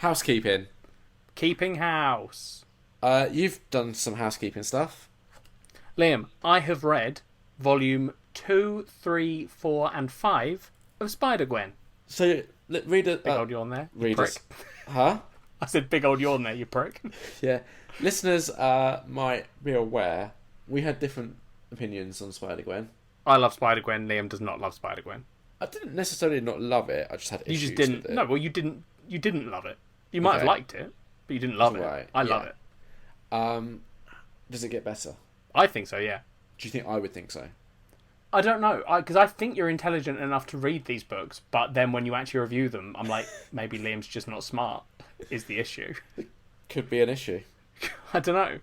Housekeeping. Keeping house. You've done some housekeeping stuff. Liam, I have read volume 2, 3, 4, and 5 of Spider-Gwen. So, read a... Big old yawn there, you readers. prick. Huh? I said big old yawn there, you prick. Yeah. Listeners might be aware, we had different opinions on Spider-Gwen. I love Spider-Gwen. Liam does not love Spider-Gwen. I didn't necessarily not love it, I just had issues You just didn't... with it. No, well, you didn't love it. You might have liked it, but you didn't love it. Right, I love it. Does it get better? I think so, yeah. Do you think I would think so? I don't know, because I think you're intelligent enough to read these books, but then when you actually review them, I'm like, maybe Liam's just not smart, is the issue. Could be an issue. I don't know.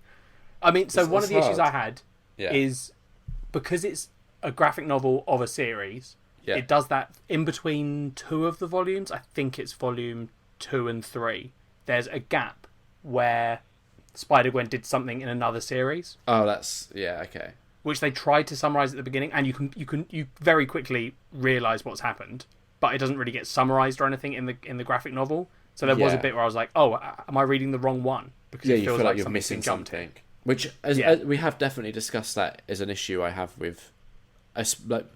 I mean, so one of the issues I had is, because it's a graphic novel of a series, it does that in between two of the volumes. I think it's volume 2 and 3. There's a gap where Spider-Gwen did something in another series. Oh, that's... Yeah, okay. Which they tried to summarise at the beginning, and you very quickly realise what's happened, but it doesn't really get summarised or anything in the graphic novel. So there was a bit where I was like, oh, am I reading the wrong one? Because it you feels feel like you're something's missing been jumped something. Which, as we have definitely discussed, that is an issue I have with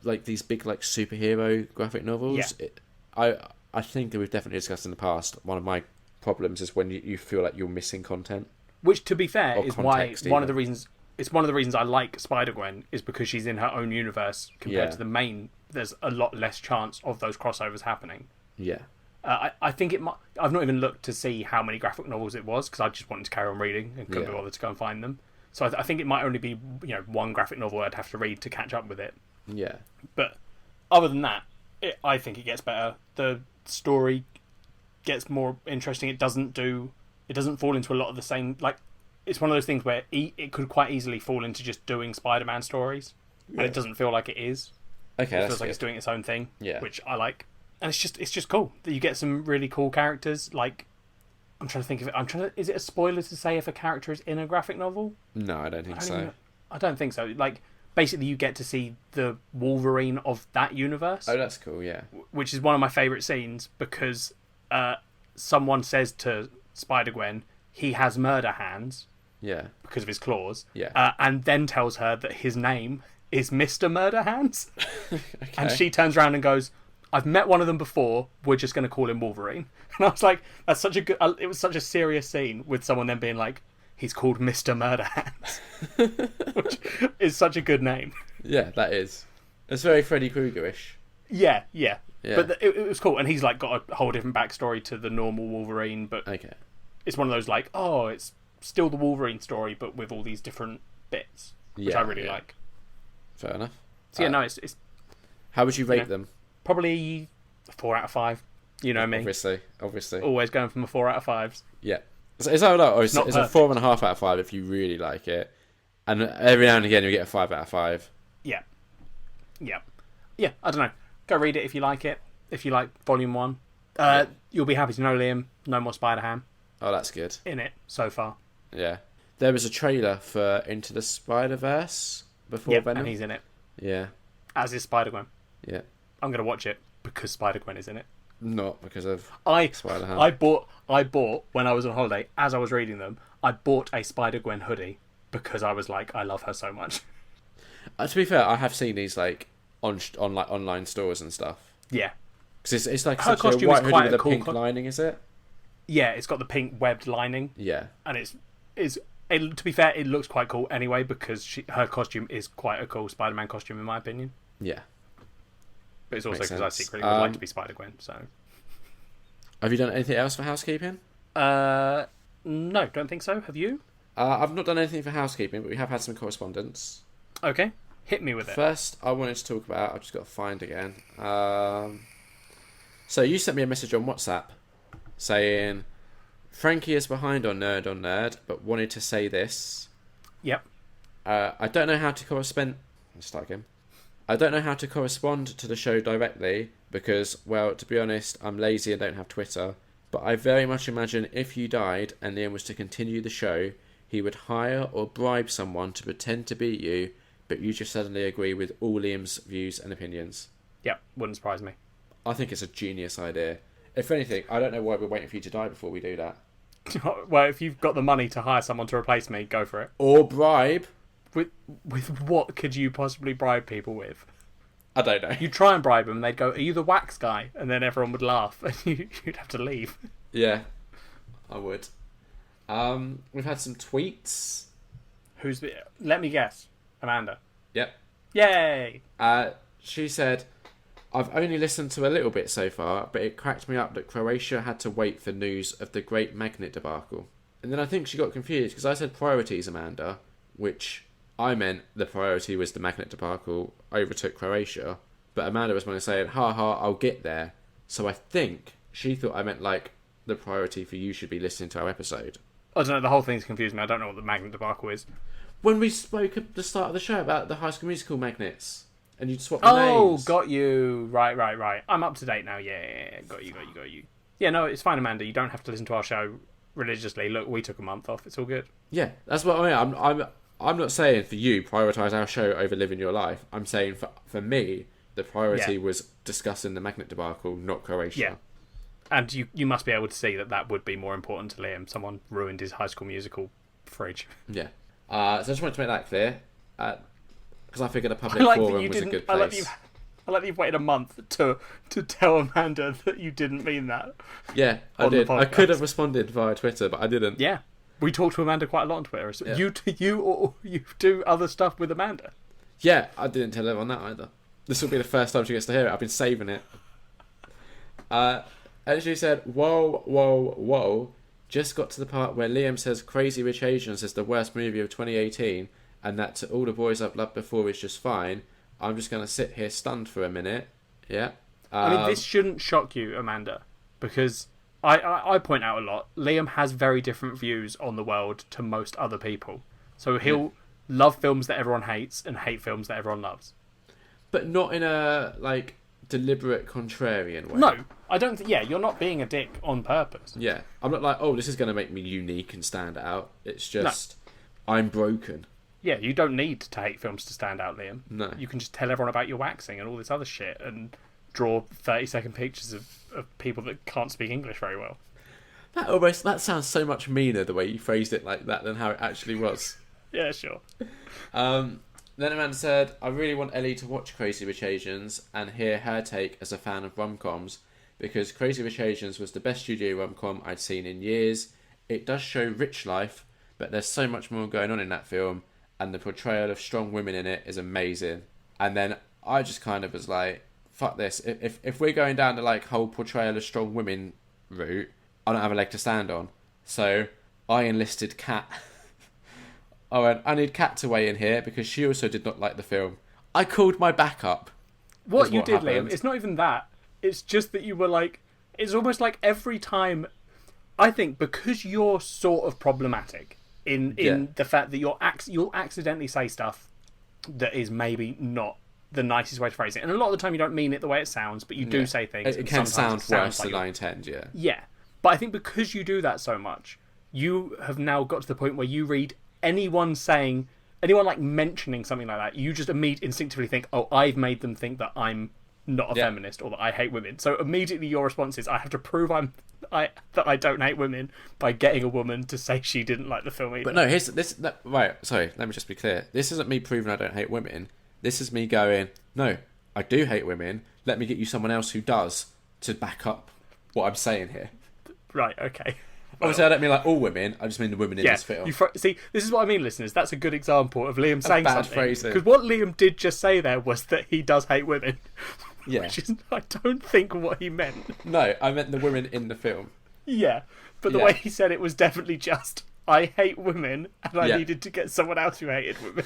like these big like superhero graphic novels. Yeah. I think that we've definitely discussed in the past, one of my problems is when you feel like you're missing content. Which, to be fair, is why one of the reasons... It's one of the reasons I like Spider-Gwen, is because she's in her own universe compared to the main. There's a lot less chance of those crossovers happening. Yeah. I think it might... I've not even looked to see how many graphic novels it was, because I just wanted to carry on reading and couldn't be bothered to go and find them. So I think it might only be one graphic novel I'd have to read to catch up with it. Yeah. But other than that, I think it gets better. The story gets more interesting. It doesn't fall into a lot of the same... Like, it's one of those things where it could quite easily fall into just doing Spider-Man stories, and it doesn't feel like it is. Okay, it feels like it's doing its own thing, yeah, which I like. And it's just cool that you get some really cool characters. Like, I'm trying to think of it. Is it a spoiler to say if a character is in a graphic novel? No, I don't think so. I don't think so. Like, basically, you get to see the Wolverine of that universe. Oh, that's cool. Yeah, which is one of my favourite scenes because someone says to Spider-Gwen he has murder hands. Yeah. Because of his claws. Yeah. And then tells her that his name is Mr. Murder Hands. Okay. And she turns around and goes, I've met one of them before, we're just going to call him Wolverine. And I was like, that's such a good... It was such a serious scene with someone then being like, he's called Mr. Murder Hands. Which is such a good name. Yeah, that is. It's very Freddy Krueger-ish. Yeah. But it was cool. And he's like got a whole different backstory to the normal Wolverine. But it's one of those like, oh, it's still the Wolverine story, but with all these different bits, which I really like. Fair enough. So no, it's how would you rate them? Probably a 4 out of 5. You know me. Obviously. Always going from a 4 out of 5s. Yeah. Is that right? Or is it a 4.5 out of 5 if you really like it? And every now and again you get a 5 out of 5. Yeah. I don't know. Go read it if you like it. If you like Volume 1. You'll be happy to know, Liam, no more Spider-Ham. Oh, that's good. In it so far. Yeah. There was a trailer for Into the Spider-Verse before Venom. And he's in it. Yeah. As is Spider-Gwen. Yeah. I'm going to watch it because Spider-Gwen is in it. Not because of Spider-Ham. I bought, when I was on holiday, as I was reading them, I bought a Spider-Gwen hoodie because I was like, I love her so much. To be fair, I have seen these like on like online stores and stuff. Yeah. Because it's like her such a white hoodie with a pink lining, is it? Yeah, it's got the pink webbed lining. Yeah. And to be fair, it looks quite cool anyway because her costume is quite a cool Spider-Man costume in my opinion. Yeah. But it's also because I secretly would like to be Spider-Gwen, so... Have you done anything else for housekeeping? No, don't think so. Have you? I've not done anything for housekeeping, but we have had some correspondence. Okay. Hit me with it. First, I wanted to talk about... I've just got to find again. So you sent me a message on WhatsApp saying, Frankie is behind on Nerd, but wanted to say this. Yep. I don't know how to correspond... Let's start again. I don't know how to correspond to the show directly because, well, to be honest, I'm lazy and don't have Twitter. But I very much imagine if you died and Liam was to continue the show, he would hire or bribe someone to pretend to be you, but you just suddenly agree with all Liam's views and opinions. Yep, wouldn't surprise me. I think it's a genius idea. If anything, I don't know why we're waiting for you to die before we do that. Well, if you've got the money to hire someone to replace me, go for it. Or bribe. With what could you possibly bribe people with? I don't know. You try and bribe them, and they'd go, "Are you the wax guy?" And then everyone would laugh, and you'd have to leave. Yeah, I would. We've had some tweets. Let me guess. Amanda. Yep. Yay! She said, "I've only listened to a little bit so far, but it cracked me up that Croatia had to wait for news of the Great Magnet debacle." And then I think she got confused because I said priorities, Amanda, which I meant the priority was the Magnet debacle overtook Croatia. But Amanda was saying, "Ha ha, I'll get there." So I think she thought I meant like the priority for you should be listening to our episode. I don't know, the whole thing's confused me. I don't know what the Magnet debacle is. When we spoke at the start of the show about the High School Musical magnets, and you'd swap the names. Oh, got you. Right. I'm up to date now. Yeah. Got you. Yeah, no, it's fine, Amanda. You don't have to listen to our show religiously. Look, we took a month off. It's all good. Yeah, that's what I mean. I'm not saying for you, prioritise our show over living your life. I'm saying for me, the priority was discussing the Magnet debacle, not Croatia. Yeah. And you must be able to see that would be more important to Liam. Someone ruined his High School Musical fridge. Yeah. So I just wanted to make that clear. Because I figured a public forum was a good place. I like that you've waited a month to tell Amanda that you didn't mean that. Yeah, I did. I could have responded via Twitter, but I didn't. Yeah. We talk to Amanda quite a lot on Twitter. So yeah. You do other stuff with Amanda. Yeah, I didn't tell everyone that either. This will be the first time she gets to hear it. I've been saving it. And she said, whoa. Just got to the part where Liam says Crazy Rich Asians is the worst movie of 2018 and that To All the Boys I've Loved Before is just fine. I'm just going to sit here stunned for a minute. Yeah. I mean, this shouldn't shock you, Amanda, because I point out a lot. Liam has very different views on the world to most other people. So he'll love films that everyone hates and hate films that everyone loves. But not in a, like, deliberate contrarian way. No, I don't think... Yeah, you're not being a dick on purpose. Yeah. I'm not like, oh, this is going to make me unique and stand out. It's just, I'm broken. Yeah, you don't need to hate films to stand out, Liam. No. You can just tell everyone about your waxing and all this other shit and draw 30-second pictures of people that can't speak English very well. That sounds so much meaner the way you phrased it like that than how it actually was. Yeah, sure. Then Amanda said, I really want Ellie to watch Crazy Rich Asians and hear her take as a fan of rom-coms, because Crazy Rich Asians was the best studio rom-com I'd seen in years. It does show rich life, but there's so much more going on in that film, and the portrayal of strong women in it is amazing. And then I just kind of was like, fuck this. If we're going down the like whole portrayal of strong women route, I don't have a leg to stand on. So I enlisted Kat. I went, I need Kat to weigh in here because she also did not like the film. I called my backup. What you did, happened. Liam, it's not even that. It's just that you were like, it's almost like every time, I think because you're sort of problematic in the fact that you'll accidentally say stuff that is maybe not the nicest way to phrase it. And a lot of the time you don't mean it the way it sounds, but you do say things. It can sound worse than I intend, yeah. Yeah. But I think because you do that so much, you have now got to the point where you read anyone like mentioning something like that, you just instinctively think, oh, I've made them think that I'm not a feminist or that I hate women. So immediately your response is, I have to prove that I don't hate women by getting a woman to say she didn't like the film either. But no, right, sorry, let me just be clear. This isn't me proving I don't hate women. This is me going, no, I do hate women. Let me get you someone else who does to back up what I'm saying here. Right, okay. Obviously, I don't mean like all women. I just mean the women in this film. See, this is what I mean, listeners. That's a good example of Liam saying bad something. Phrasing. Because what Liam did just say there was that he does hate women. Yeah. Which is, I don't think, what he meant. No, I meant the women in the film. Yeah, but the way he said it was definitely just, I hate women, and I needed to get someone else who hated women.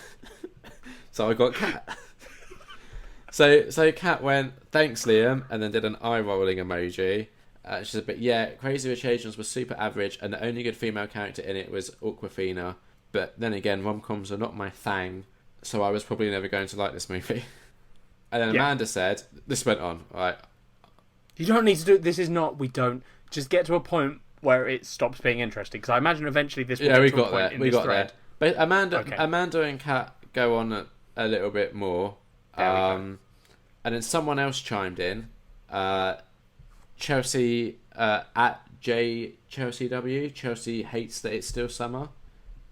So I got Kat. So Kat went, thanks, Liam, and then did an eye-rolling emoji. She said, but yeah, Crazy Rich Asians was super average, and the only good female character in it was Awkwafina. But then again, rom-coms are not my thing, so I was probably never going to like this movie. And then Amanda said, this went on, right? You don't need to do this. Is not, we don't. Just get to a point where it stops being interesting, because I imagine eventually this will get to a point in this thread. But Amanda and Kat go on a little bit more. And then someone else chimed in. Chelsea at J Chelsea W. Chelsea hates that it's still summer.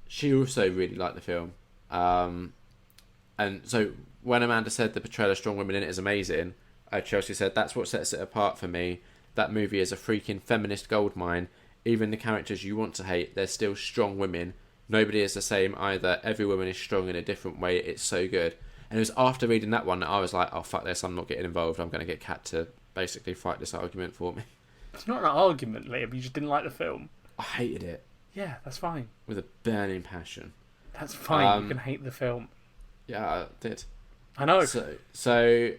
She also really liked the film. And so when Amanda said the portrayal of strong women in it is amazing, Chelsea said that's what sets it apart for me. That movie is a freaking feminist goldmine. Even the characters you want to hate, they're still strong women. Nobody is the same either. Every woman is strong in a different way. It's so good. And it was after reading that one that I was like, oh, fuck this, I'm not getting involved. I'm going to get Kat to basically fight this argument for me. It's not an argument, Liam. You just didn't like the film. I hated it. Yeah, that's fine. With a burning passion. That's fine. You can hate the film. Yeah, I did. I know. So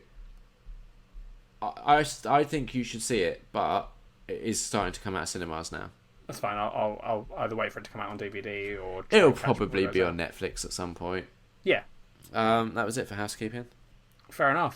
I think you should see it, but it is starting to come out of cinemas now. That's fine. I'll either wait for it to come out on DVD or... It'll probably be on Netflix at some point. Yeah. That was it for housekeeping. Fair enough.